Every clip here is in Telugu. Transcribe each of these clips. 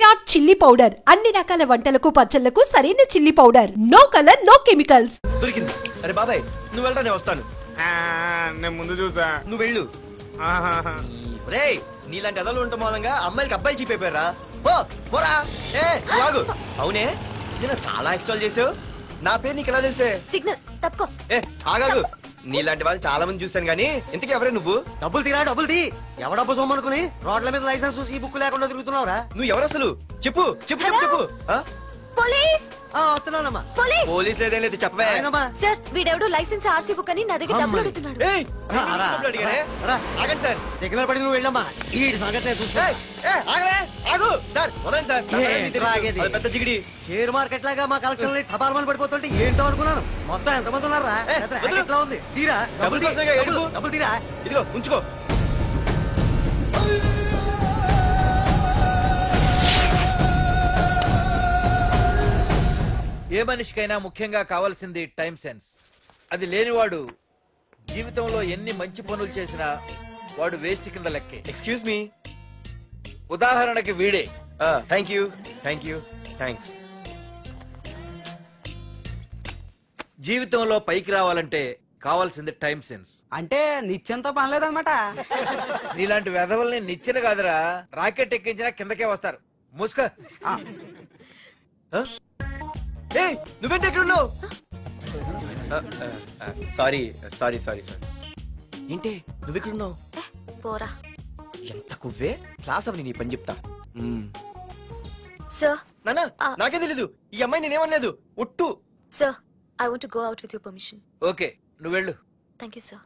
విరాట్ చిల్లీ పౌడర్ అన్ని రకాల వంటలకు పచ్చళ్లకు సరైన chilli powder. No colour no chemicals. దొరికింది. అరే బాబాయ్ నువ్వు వెళ్ళరా నేను వస్తాను. నేను ముందు చూసా. నువ్వు వెళ్ళు. రే నీలాంటి ఎదలు ఉండటం మూలంగా అమ్మాయిలకి అబ్బాయిలు చీపైపోయారా? పోరా. ఆగు. అవునే నేను చాలా ఎక్స్ట్రాల్ చేసావు. నా పేరు నీకు ఎలా తెలిసే? సిగ్నల్ తప్పుకో. ఆగాగు. నీలాంటి వాళ్ళు చాలా మంది చూసాను గానీ ఇంతకీ ఎవరే నువ్వు? డబ్బులు తీరా డబ్బులు తీ. ఎవడబ్బు సొమ్మనుకుని రోడ్ల మీద లైసెన్స్ ఈ బుక్ లేకుండా తిరుగుతున్నావురా? నువ్వు ఎవరు అసలు? చెప్పు చెప్పు చెప్పు చెప్పు. పోలీస్. వస్తున్నానమ్మా. పోలీస్ లేదేం లేదు చెప్పవే. సార్ వీడెవడో లైసెన్స్ ఆర్సీ బుక్ అని నా దగ్గర డబ్బులు అడుగుతున్నాడు. ఆగండి సార్. సిగ్నల్ పడి నువ్వు వెళ్ళమ్మా. ఈ సంగతి చూసుకో. ఆగు సార్. వదండి సార్. పెద్ద జిగిడి షేర్ మార్కెట్ లాగా మా కలెక్షన్ టపాల్మని పడిపోతుంటే ఏంటో అనుకున్నాను. మొత్తం ఎంతమంది ఉన్నారా? ఎట్లా ఉంది? తీరా డబ్బులు తీరా. ఇదిగో ఉంచుకో. ఏ మనిషికైనా ముఖ్యంగా కావాల్సింది టైం సెన్స్. అది లేనివాడు జీవితంలో ఎన్ని మంచి పనులు చేసినా వాడు వేస్ట్ కింద లెక్కే. Excuse me. ఉదాహరణకి వీడే. Thank you thank you thanks. జీవితంలో పైకి రావాలంటే కావాల్సింది టైం సెన్స్. అంటే నిత్యంతో పనిలేదన్నమాట. నీలాంటి వెధవల్ని నిచ్చెన కాదురా రాకెట్ ఎక్కించినా కిందకే వస్తారు. ముసుక. నువ్వేంటి ఎక్కడ ఉన్నావు? Sorry sorry sorry sorry. ఏంటి నువ్వు ఎక్కడ ఉన్నావు? పోరా. ఎంత కువ్వే. క్లాస్ అవని నీ పని చెప్తా. సార్ నానా నాకేం తెలీదు. ఈ అమ్మాయి నేనేమనలేదు. ఒట్టు. Sir I want to go out with your permission. Okay నువ్వు వెళ్ళు. Thank you sir.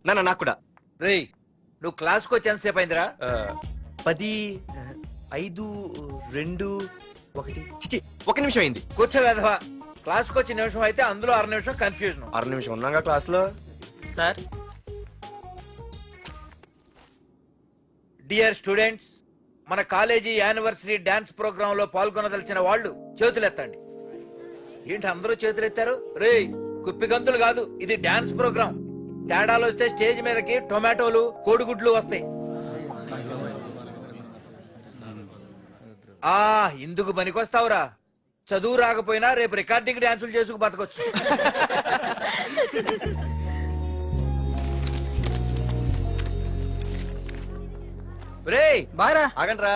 నానా నాకు కూడా. రేయ్ నువ్వు క్లాస్కి వచ్చి ఎంతసేపు అయిందిరా? 10, 5, 2, 1 చిచి 1 నిమిషం అయింది. కూర్చో వెధవా. క్లాస్కి వచ్చి నిమిషం అయితే అందులో 6 నిమిషం కన్ఫ్యూజన్. 6 నిమిషం ఉన్నాగా క్లాస్ లో. సార్ డియర్ స్టూడెంట్స్, మన కాలేజీ యానివర్సరీ డాన్స్ ప్రోగ్రామ్ లో పాల్గొనదలిచిన వాళ్ళు చేతులెత్తండి. ఏంటి అందరూ చేతులెత్తారు? రేయ్ కుప్పి గంతులు కాదు, ఇది డాన్స్ ప్రోగ్రామ్. తేడాలు వస్తే స్టేజ్ మీదకి టొమాటోలు కోడిగుడ్లు వస్తాయి. ఇందుకు పనికొస్తావురా. చదువు రాకపోయినా రేపు రికార్డింగ్ డాన్సులు చేసుకు బతకొచ్చు. ఆగండ్రా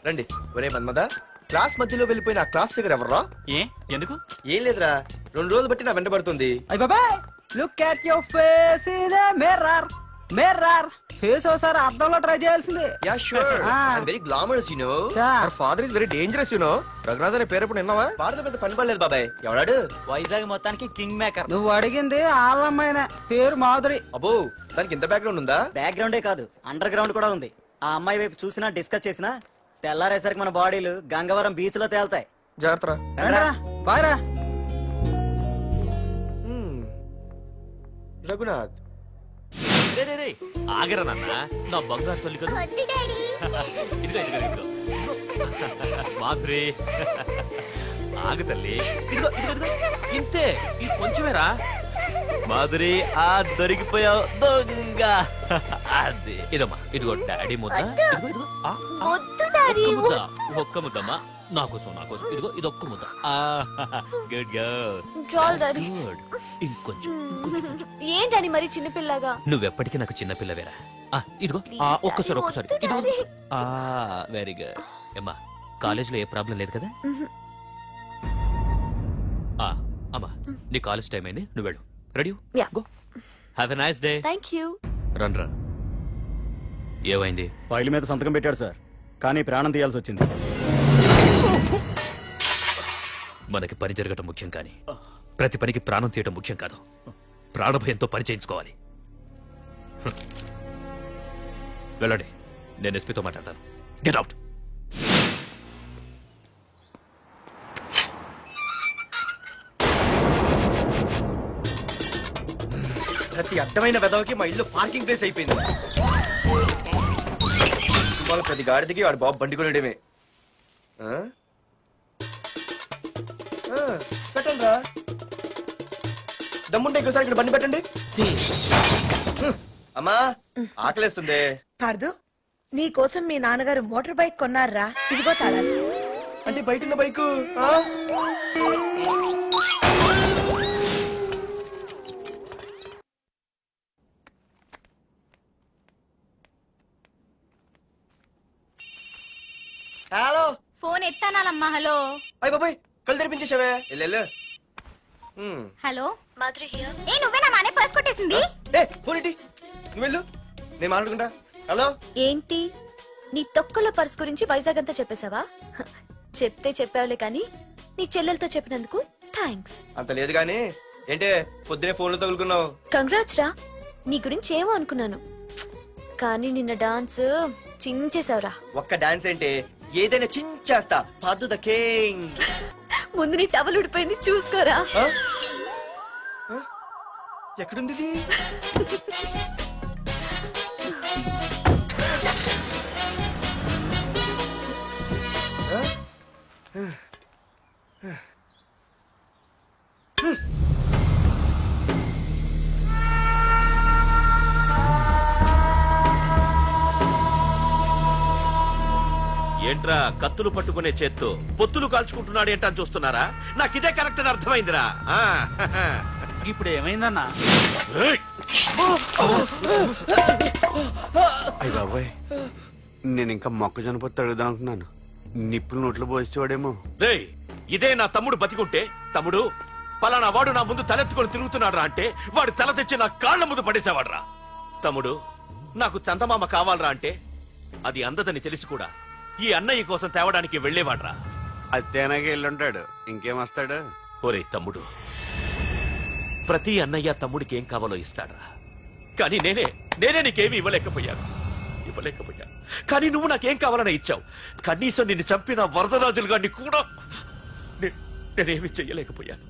రండి. ఒరే మన్మద, క్లాస్ మధ్యలో వెళ్ళిపోయిన ఆ క్లాస్ దగ్గర ఎవర్రా? ఎందుకు? ఏం లేదురా, 2 రోజులు బట్టి నా వెంట పడుతుంది. Look at your face in a mirror. Mirror face ఒకసారి అద్దంలో ట్రై చేయాల్సింది. Yeah sure. I am very glamorous you know. Our father is very dangerous you know. Raghunath అనే పేరు ఎప్పుడు విన్నావా? వాడితో పెద్ద పని పడలేదు బాబాయ్. ఎవడాడు? వైజాగ్ మొత్తానికి కింగ్ మేకర్. నువ్వు అడిగింది ఆళ్ళమ్మాయిన పేరు మాధురి. అబ్బో దానికి ఇంత బ్యాక్గ్రౌండ్ ఉందా? బ్యాక్గ్రౌండే కాదు అండర్ గ్రౌండ్ కూడా ఉంది. ఆ అమ్మాయి వైపు చూసినా డిస్కస్ చేసినా తెల్లారేసరికి మన బాడీలు గంగవరం బీచ్ లో తేలుతాయి. జాగ్రత్త. బాయ్రా. రఘునాథ్ ఆగరా నాన్న, నా బంగారు తల్లి కదా. ఇదిగో ఇదిగో ఇదిగో మాధురి, ఆగు తల్లి. ఇదిగో ఇదిగో ఇంతే, ఇది కొంచెమేరా. మాధురి దొరికిపోయావు దొంగ. అది ఇదమ్మా, ఇదిగో డాడీ ముద్ద. ఇదిగో ఇదిగో ఒక్క ముద్దమ్మా నాకోసం నాకోసం. ఇదిగో ఇది ఒక్క ముద్ద. Good girl. ఇంకొంచెం. ఏంటని మరి చిన్నపిల్లగా? నువ్వెప్పటికీ నాకు చిన్నపిల్లవేరా. ఇదిగో ఒక్కసారి ఒక్కసారి. Very good. అమ్మా కాలేజీలో ఏ ప్రాబ్లం లేదు కదా? అమ్మా నీ కాలేజ్ టైం అయింది, నువ్వు వెళ్ళు. Ready? Go. Have a nice day. Thank you. Run run. ఏమైంది? ఫైల్ మీద సంతకం పెట్టాడు సార్, కానీ ప్రాణం తీయాల్సి వచ్చింది. మనకి పని జరగటం ముఖ్యం, కానీ ప్రతి పనికి ప్రాణం తీయటం ముఖ్యం కాదు. ప్రాణభయంతో పని చేయించుకోవాలి. వెళ్ళండి, నేను ఎస్పీతో మాట్లాడతాను. Get out. ప్రతి అడ్డమైన వెదవకి మా ఇల్లు పార్కింగ్ ప్లేస్ అయిపోయింది. వాళ్ళ ప్రతి గాడిదికి వాడు బాబు బండి కొనడమే. పెట్టండి రా, దమ్ముంటే ఇంకోసారి ఇక్కడ బండి పెట్టండి. అమ్మా ఆకలేస్తుంది. పార్దు నీ కోసం మీ నాన్నగారు మోటార్ బైక్ కొన్నారా, ఇదిగో తాళాలు. అంటే బయట ఉన్న బైకు హలో ఫోన్ ఎత్తానాలమ్మా. హలో అయ్య బాబాయ్ కళ్ళు తెరిపించేసావే వెళ్ళు. Hello Madhuri here. ఏ నువ్వేనా మానే పర్స్ కొట్టేసింది? ఏ ఫోన్ ఏంటి, నువ్వు వెళ్ళు, నేను మాట్లాడుకుంటా. హలో ఏంటి నీ తొక్కల పర్స్ గురించి వైజాగ్ అంతా చెప్పేశావా? చెప్తే చెప్పావులే కానీ నీ చెల్లెలతో చెప్పినందుకు థ్యాంక్స్. అంత లేదు గానీ ఏంటే పొద్దునే ఫోన్లో తగులుకున్నావు? కంగ్రాట్స్ రా, నీ గురించి ఏమో అనుకున్నాను కానీ నిన్న డాన్స్ చించేశావురా. ఒక్క డాన్స్ ఏంటి, ఏదైనా చించేస్తా. పాదు ద కింగ్. ముందు నీ టవల్ ఉడిపోయింది చూసుకోరా. ఎక్కడుంది ఇది? ఏంట్రా కత్తులు పట్టుకునే చేత్తో పొత్తులు కాల్చుకుంటున్నాడు ఏంటని చూస్తున్నారా? నాకు ఇదే కరెక్ట్ అని అర్థమైందిరా. ఇప్పుడు ఏమైందన్నా? అయ్య బాబాయ్, నేను ఇంకా మొక్కజొన్న పొత్తు అడుగుదాం అనుకున్నాను. నిప్పులు నోట్లో పోసేవాడేమో. రేయ్, ఇదే నా తమ్ముడు బతికుంటే, తమ్ముడు పలానా వాడు నా ముందు తలెత్తుకొని తిరుగుతున్నాడు అంటే వాడు తల తెచ్చి నా కాళ్ల ముందు పడేసేవాడ్రా. తమ్ముడు నాకు చందమామ కావాలరా అంటే అది అందదని తెలిసి కూడా ఈ అన్నయ్య కోసం తేవడానికి వెళ్లేవాడ్రా. అత్తేనాగే వెళ్ళుంటాడు, ఇంకేం వస్తాడు? ఒరే తమ్ముడు, ప్రతి అన్నయ్య తమ్ముడికి ఏం కావాలో ఇస్తాడ్రా. కానీ నేనే నీకేమీ ఇవ్వలేకపోయాను. కానీ నువ్వు నాకేం కావాలని ఇచ్చావు. కనీసం నిన్ను చంపిన వరదరాజులు గారిని కూడా నేనేమి చెయ్యలేకపోయాను.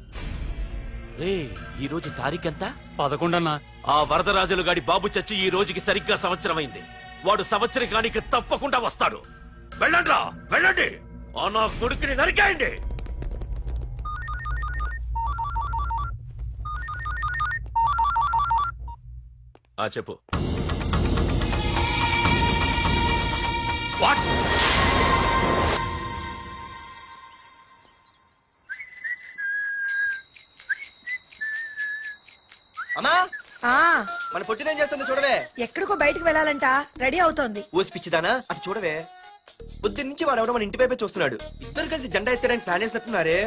రే, ఈ రోజు తారీఖెంత? 11 అన్నా. ఆ వరదరాజులు గాడి బాబు చచ్చి ఈ రోజుకి సరిగ్గా సంవత్సరమైంది. వాడు సంవత్సరానికి తప్పకుండా వస్తాడు. వెళ్ళండ్రా, వెళ్ళండి. ఆ నా కొడుకుని నరికేయండి. చెప్పు. వాట్? అమ్మా, మన పొట్టినేం చేస్తుంది చూడవే. ఎక్కడికో బయటకు వెళ్ళాలంట, రెడీ అవుతోంది. ఊసి పిచ్చిదానా, అది చూడవే. పొద్దున్న నుంచి వాడు ఎవడో మన ఇంటి వైపే చూస్తున్నాడు. ఇద్దరు కలిసి జెండా ఎత్తడానికి ప్లాన్ వేసినట్టున్నారే.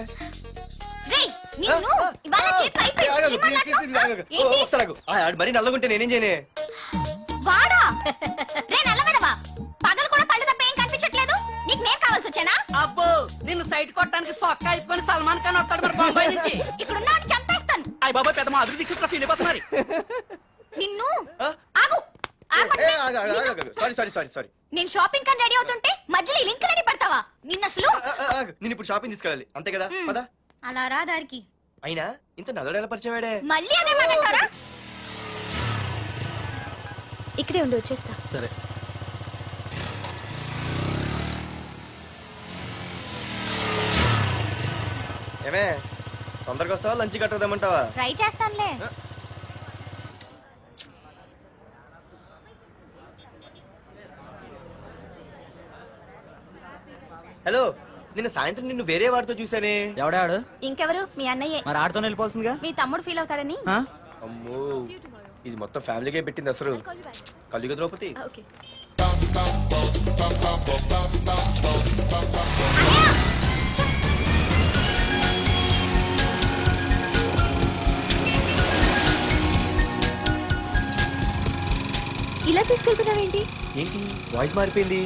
మరి నల్లగుంటే నేనేం చేయనే? వాడా రే నల్లగడవా, పగలు కూడా పళ్ళు తప్ప ఏం కనిపించట్లేదు. నీకు నేను కావాల్సి వచ్చానా? అబ్బో, నిన్ను సైట్ కొట్టడానికి సొక్క అయిపోయి సల్మాన్ ఖాన్ వస్తాడు మరి బొంబాయి నుంచి. ఇక్కడున్నా చంపేస్తాను. అయ్య బాబా, పెద్ద మా అభివృద్ధి చుట్టూ సీన్ అయిపోతున్నారు. నిన్ను ఆగు. సారీ. నేను షాపింగ్ కని రెడీ అవుతుంటే మధ్యలో లింక్ రెడీ పడతావా? నిన్న అసలు నేను ఇప్పుడు షాపింగ్ తీసుకెళ్ళాలి, అంతే కదా? పదా. అలా రా దారికి. అయినా ఇంత నల్లడు ఎలా పరిచయం వాడే? మళ్ళీ అదే మాట్లాడతారా? ఇక్కడే ఉండి వచ్చేస్తా. సరే. ఏమే, తొందరగా వస్తావా, లంచ్ కట్టదామంటావా? ట్రై చేస్తానులే. హలో, నిన్న సాయంత్రం నిన్ను వేరే వాడితో చూసానే. ఎవడాడు? ఇంకెవరు? మీ అన్నయ్యే. మరి ఆడుతో వెళ్ళిపోతుందిగా. మీ తమ్ముడు ఫీల్ అవుతాడని. అమ్మో, ఇది మొత్తం ఫ్యామిలీకే పెట్టింది అసలు. కలియుగ ద్రౌపది. ఓకే. ఇలా తీసుకెళ్తున్నావేంటి? ఏంటి వాయిస్ మారిపోయింది?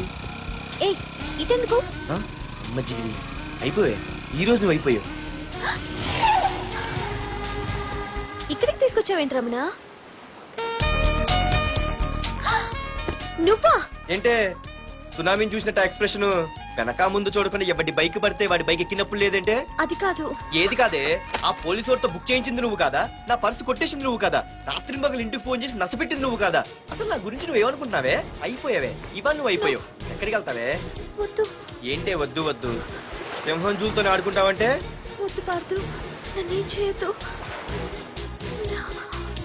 ఏ ఇటెందుకు? అమ్మ జిగిరి, అయిపోయా ఈ రోజు అయిపోయావు. ఇక్కడికి తీసుకొచ్చావేంటి రమణ? నువ్వా? ఏంటే సునామీని చూసినట్టు ఎక్స్ప్రెషన్. వెనక ముందు చూడకుండా ఎవడి బైక్ పడితే వాడి బైక్ ఎక్కినప్పుడు లేదంటే? అది కాదు. ఏది కాదే? ఆ పోలీసు వాడితో బుక్ చేయించింది నువ్వు కాదా? నా పర్సు కొట్టేసింది నువ్వు కాదా? రాత్రి మగలు ఇంటికి ఫోన్ చేసి నష్టపెట్టింది నువ్వు కాదా? అసలు నా గురించి నువ్వు ఏమనుకుంటున్నావే? అయిపోయావే, ఇవాళ నువ్వు అయిపోయావు. ఎక్కడికి వెళ్తావే? వద్దు. ఏంటే వద్దు? సింహం జూలతో ఆడుకుంటావంటే? వద్దు పార్దు, నన్నేం చేయొద్దు.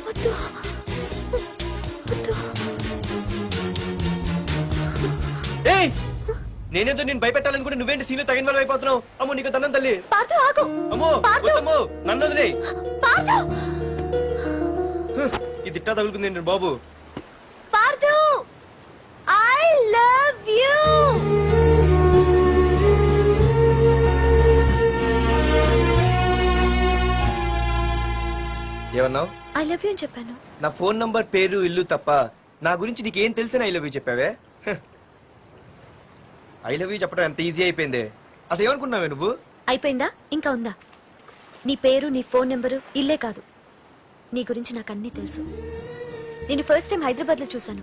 వద్దు. నేనేదో నేను భయపెట్టాలనుకుంటే నువ్వేంటి సీన్లో తగిన వాళ్ళు అయిపోతున్నావు. అమ్మో నీకు దండం తల్లి. పార్థు ఆగు. అమ్మో వద్దమ్మో నన్ను వదిలే. పార్థు ఇది తిట్టా తగులుకుంది బాబు. Parthu I love you. ఏమన్నావు? ఐ లవ్ యు అని చెప్పాను. నా ఫోన్ నంబర్ పేరు ఇల్లు తప్ప నా గురించి నీకేం తెలిసిన ఐ లవ్ యూ చెప్పావే. ఐ లవ్ యూ చెప్పడం ఎంత ఈజీ అయిపోయింది. అసలు ఏమనుకున్నావే నువ్వు? అయిపోయిందా ఇంకా ఉందా? నీ పేరు నీ ఫోన్ నెంబరు ఇల్లే కాదు, నీ గురించి నాకు అన్నీ తెలుసు. నేను ఫస్ట్ టైం హైదరాబాద్ లో చూసాను,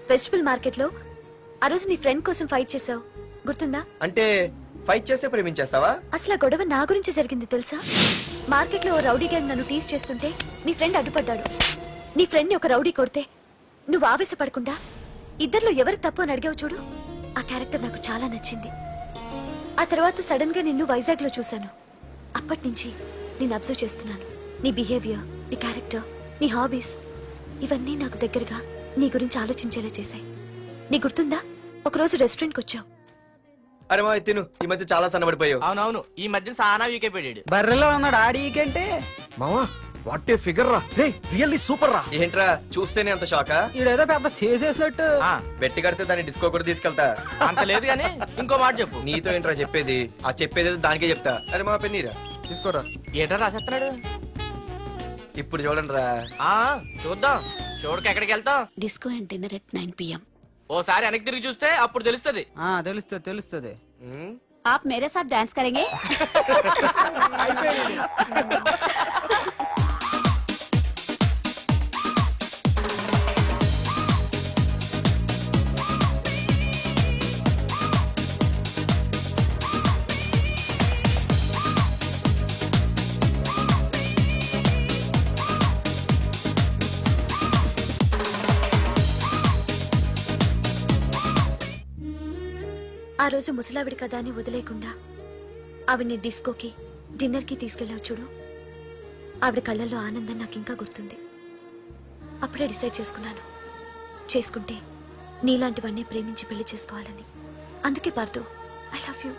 వెజిటబుల్ మార్కెట్ లో. ఆ రోజు నీ ఫ్రెండ్ కోసం ఫైట్ చేసావు, గుర్తుందా? అంటే ఫైట్ చేస్తే ప్రేమించేస్తావా? అసలు ఆ గొడవ నా గురించి జరిగింది తెలుసా? మార్కెట్ లో ఓ రౌడీ గ్యాంగ్ నన్ను టీజ్ చేస్తుంటే నీ ఫ్రెండ్ అడ్డుపడ్డాడు. నీ ఫ్రెండ్ ని ఒక రౌడీ కొడితే నువ్వు ఆవేశపడకుండా ఇద్దర్లో ఎవరు తప్పు అని అడిగావు చూడు, ఆ క్యారెక్టర్ నాకు చాలా నచ్చింది. ఆ తర్వాత సడన్ గా నిన్ను వైజాగ్ లో చూశాను. అప్పటి నుంచి నేను అబ్జర్వ్ చేస్తున్నాను. నీ బిహేవియర్, నీ క్యారెక్టర్, నీ హాబీస్ ఇవన్నీ నాకు దగ్గరగా నీ గురించి ఆలోచించేలా చేశాయి. నీ గుర్తుందా ఒకరోజు రెస్టారెంట్ కి వచ్చావు? అరే మా తిను, ఈ మధ్య చాలా సన్నబడిపోయావు. అవునవును, ఈ మధ్య సానా వీకే పెట్టాడు. బర్రెలో ఉన్నాడు ఆడీకంటే. మావా వాట్ ఏ ఫిగర్ రా, రే రియల్లీ సూపర్ రా. ఏంట్రా చూస్తేనే అంత షాకా? ఈడేదో పెద్ద చేసేసినట్టు. బెట్టి కడితే దాన్ని డిస్కో కూడా తీసుకెళ్తా. అంత లేదు గానీ ఇంకో మాట చెప్పు. నీతో ఏంట్రా చెప్పేది? ఆ చెప్పేది దానికే చెప్తా. అరే మా పెన్నీరా తీసుకోరా. ఏటా రాసేస్తున్నాడు? ఇప్పుడు చూడండి రా. చూద్దాం, చూడక ఎక్కడికి వెళ్తాం? Disco and dinner at 9 PM. ఓసారి వెనక్కి తిరిగి చూస్తే అప్పుడు తెలుస్తుంది. తెలుస్తుంది తెలుస్తుంది. आप मेरे साथ डांस करेंगे? ఆ రోజు ముసలావిడి కదా అని వదిలేకుండా ఆవిడ్ని డిస్కోకి డిన్నర్కి తీసుకెళ్ళావు చూడు, ఆవిడ కళ్ళల్లో ఆనందం నాకు ఇంకా గుర్తుంది. అప్పుడే డిసైడ్ చేసుకుంటే నీలాంటివన్నీ ప్రేమించి పెళ్లి చేసుకోవాలని. అందుకే పార్థు ఐ లవ్ యూ.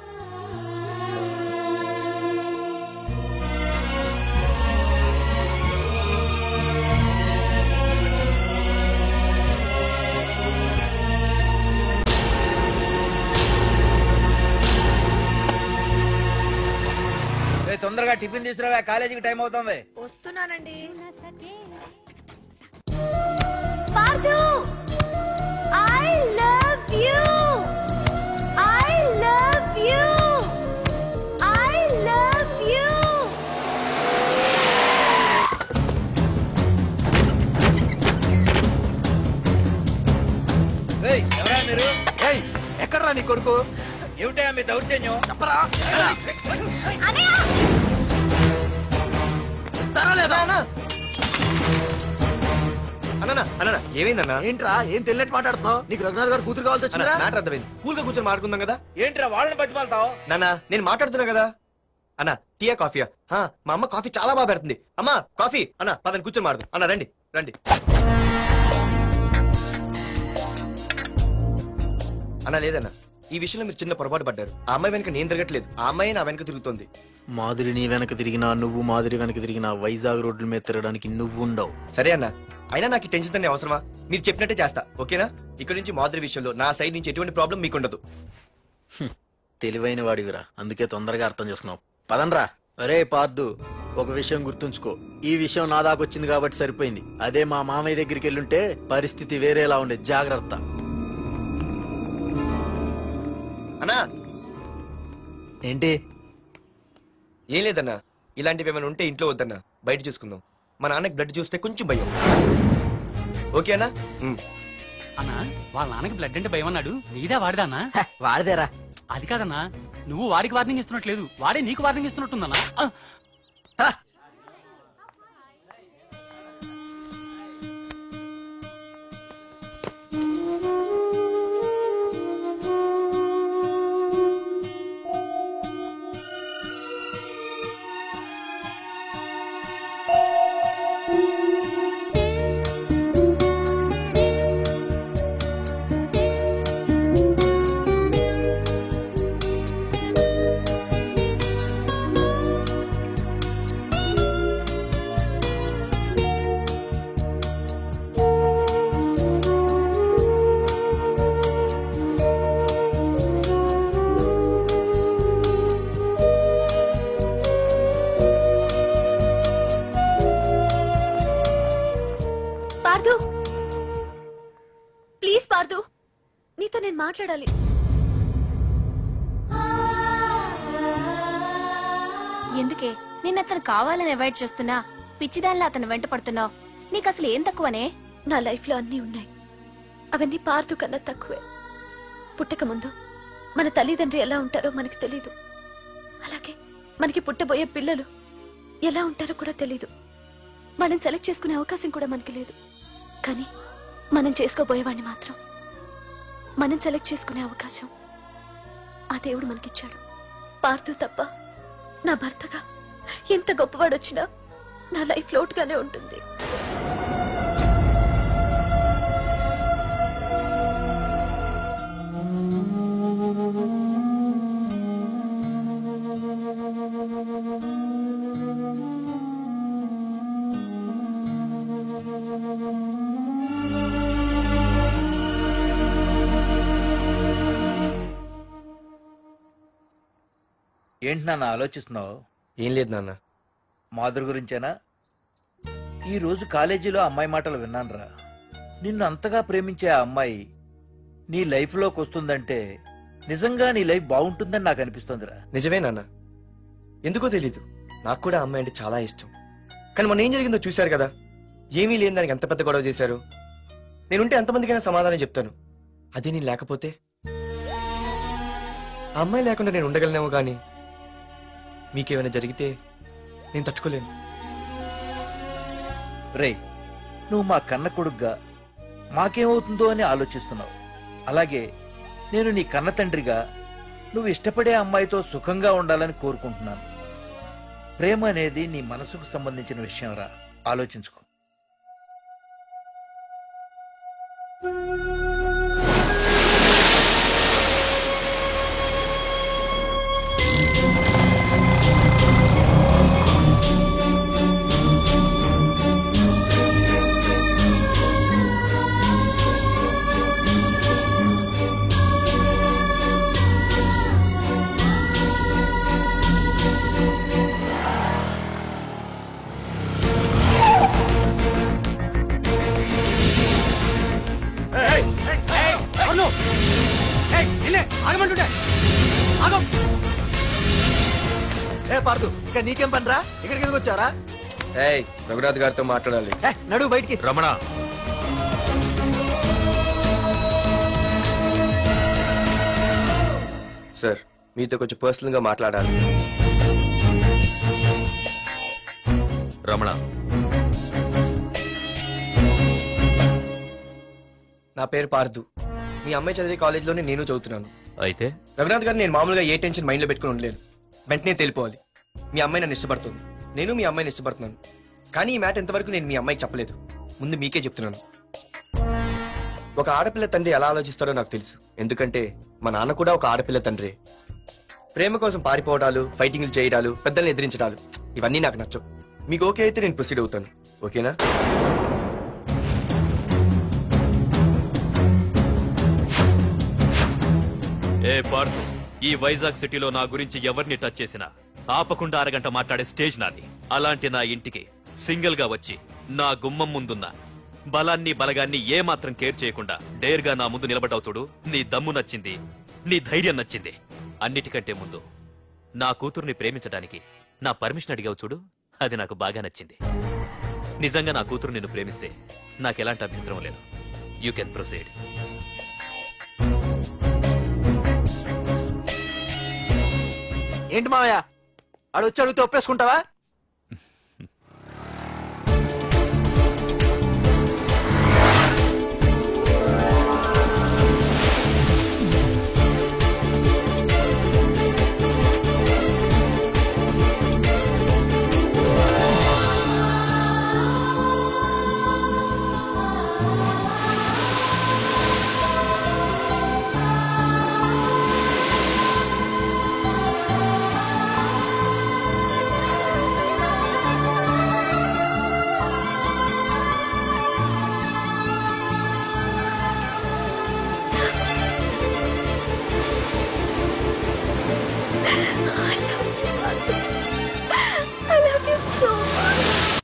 తొందరగా టిఫిన్ తీసుకురావా, కాలేజీకి టైం అవుతుంది. వస్తున్నానండి. Partha I love you. I love you. I love you. ఎవరా మీరు? ఎక్కడరా నీ కొడుకు? ఏమిటా మీ దౌర్జన్యం? చెప్పరా. ఏమైందన్నా? ఏంట్రా ఏం తెలియట్ మాట్లాడుతున్నావు? నీకు రఘునాథ్ గారు కూతురు కావాల్సి వచ్చిందా? అర్థమైంది. కూల్ గా కూర్చొని మాట్లాడుకుందాం కదా. ఏంట్రా వాళ్ళని బతిమాలతావు? నాన్న నేను మాట్లాడుతున్నా కదా. అన్నా టీయా కాఫీయా? మా అమ్మ కాఫీ చాలా బాగా పెడుతుంది. అమ్మా కాఫీ. అన్న పదని కూర్చొని మాడదు. అన్న రండి రండి. అన్నా లేదన్నా, ఈ విషయంలో మీరు చిన్న పొరపాటు పడ్డారు. ఆ అమ్మాయి వెనక నేను తిరగట్లేదు, ఆ అమ్మాయి నా వెనక తిరుగుతుంది. మాధురి నీ వెనక తిరిగినా నువ్వు మాధురి వెనక తిరిగినా వైజాగ్ రోడ్ల మీద తిరగడానికి నువ్వు ఉండవు. సరే అన్న, అయినా నాకు ఈ టెన్షన్ అనే అవసరమా? మీరు చెప్పినట్టే చేస్తా, ఓకేనా? ఇక్కడ నుంచి మాధురి విషయంలో నా సైడ్ నుంచి ఎటువంటి ప్రాబ్లం మీకు ఉండదు. తెలివైన వాడివిరా, అందుకే తొందరగా అర్థం చేసుకున్నావు. పదండ్రా. అరే పార్దు, ఒక విషయం గుర్తుంచుకో, ఈ విషయం నా దాకొచ్చింది కాబట్టి సరిపోయింది. అదే మా మామయ్య దగ్గరికి వెళ్ళుంటే పరిస్థితి వేరేలా ఉండే. జాగ్రత్త. అన్నా ఏంటి? ఏం లేదన్నా, ఇలాంటివి ఏమైనా ఉంటే ఇంట్లో వద్దన్నా, బయట చూసుకుందాం. మా నాన్నకి బ్లడ్ చూస్తే కొంచెం భయం. ఓకే అన్నా? అన్నా వాళ్ళ నాన్నకి బ్లడ్ అంటే భయం అన్నాడు, నీదా వాడిదా అన్నా? వాడిదేరా. అది కాదన్నా, నువ్వు వాడికి వార్నింగ్ ఇస్తున్నట్లేదు, వాడే నీకు వార్నింగ్ ఇస్తున్నట్టుందన్నా. మాట్లాడాలి. ఎందుకే నిన్న అతను కావాలని అవాయిడ్ చేస్తున్నా పిచ్చిదానిలా అతను వెంట పడుతున్నావు? నీకు అసలు ఏం తక్కువనే? నా లైఫ్ లో అన్నీ ఉన్నాయి, అవన్నీ పార్దు కన్నా తక్కువే. పుట్టక ముందు మన తల్లిదండ్రి ఎలా ఉంటారో మనకి తెలీదు, అలాగే మనకి పుట్టబోయే పిల్లలు ఎలా ఉంటారో కూడా తెలీదు. మనం సెలెక్ట్ చేసుకునే అవకాశం కూడా మనకి లేదు. కానీ మనం చేసుకోబోయేవాడిని మాత్రం మనం సెలెక్ట్ చేసుకునే అవకాశం ఆ దేవుడు మనకిచ్చాడు. పార్దు తప్ప నా భర్తగా ఎంత గొప్పవాడొచ్చినా నా లైఫ్ లోటుగానే ఉంటుంది. ఏంటి నాన్న ఆలోచిస్తున్నావు? ఏం లేదు నాన్న. మాధురి గురించేనా? ఈ రోజు కాలేజీలో అమ్మాయి మాటలు విన్నానురా. నిన్ను అంతగా ప్రేమించే ఆ అమ్మాయి నీ లైఫ్ లోకి వస్తుందంటే నిజంగా నీ లైఫ్ బాగుంటుందని నాకు అనిపిస్తోందిరా. నిజమే నాన్న, ఎందుకో తెలీదు, నాకు కూడా అమ్మాయి అంటే చాలా ఇష్టం. కానీ మొన్న ఏం జరిగిందో చూశారు కదా, ఏమీ లేని దానికి ఎంత పెద్ద గొడవ చేశారు. నేనుంటే ఎంతమందికైనా సమాధానం చెప్తాను, అదే నేను లేకపోతే? ఆ అమ్మాయి లేకుండా నేను ఉండగలనేమో, కానీ మీకేమైనా జరిగితే నేను తట్టుకోలేను. రే, నువ్వు మా కన్న కొడుగ్గా మాకేమవుతుందో అని ఆలోచిస్తున్నావు. అలాగే నేను నీ కన్న తండ్రిగా నువ్వు ఇష్టపడే అమ్మాయితో సుఖంగా ఉండాలని కోరుకుంటున్నాను. ప్రేమ అనేది నీ మనసుకు సంబంధించిన విషయం రా, ఆలోచించుకో. పార్దు, ఇక్కడ నీకేం పనిరా? ఇక్కడికి ఎందుకు వచ్చారా? రఘునాథ్ గారితో మాట్లాడాలి. నడు బయటికి. రమణ, సార్, మీతో కొంచెం పర్సనల్ గా మాట్లాడాలి. రమణ, నా పేరు పార్దు. మీ అమ్మాయి చదివే కాలేజ్లోనే నేను చదువుతున్నాను. అయితే రఘునాథ్ గారు, నేను మామూలుగా ఏ టెన్షన్ మైండ్ లో పెట్టుకుని ఉండలేను. వెంటనే తెలిపోవాలి. మీ అమ్మాయి నన్ను ఇష్టపడుతుంది, నేను మీ అమ్మాయిని ఇష్టపడుతున్నాను. కానీ ఈ మ్యాటర్ ఇంతవరకు నేను మీ అమ్మాయికి చెప్పలేదు. ముందు మీకే చెప్తున్నాను. ఒక ఆడపిల్ల తండ్రి ఎలా ఆలోచిస్తాడో నాకు తెలుసు, ఎందుకంటే మా నాన్న కూడా ఒక ఆడపిల్ల తండ్రి. ప్రేమ కోసం పారిపోవడాలు, ఫైటింగ్లు చేయడాలు, పెద్దల్ని ఎదిరించడాలు, ఇవన్నీ నాకు నచ్చవు. మీకు ఓకే అయితే నేను ప్రొసీడ్ అవుతాను. ఓకేనా? ఏ పార్దు, ఈ వైజాగ్ సిటీలో నా గురించి ఎవరిని టచ్ చేసినా ఆపకుండా అరగంట మాట్లాడే స్టేజ్ నాది. అలాంటి నా ఇంటికి సింగిల్ గా వచ్చి నా గుమ్మం ముందున్న బలాన్ని బలగాన్ని ఏమాత్రం కేర్ చేయకుండా డేర్గా నా ముందు నిలబడ్డావు చూడు. నీ దమ్ము నచ్చింది, నీ ధైర్యం నచ్చింది. అన్నిటికంటే ముందు నా కూతుర్ని ప్రేమించడానికి నా పర్మిషన్ అడిగావు చూడు, అది నాకు బాగా నచ్చింది. నిజంగా నా కూతురు నిన్ను ప్రేమిస్తే నాకెలాంటి అభ్యంతరం లేదు. You can proceed. ఏంటి మావయ్య, ఆడు వచ్చి అడిగితే ఒప్పేసుకుంటావా?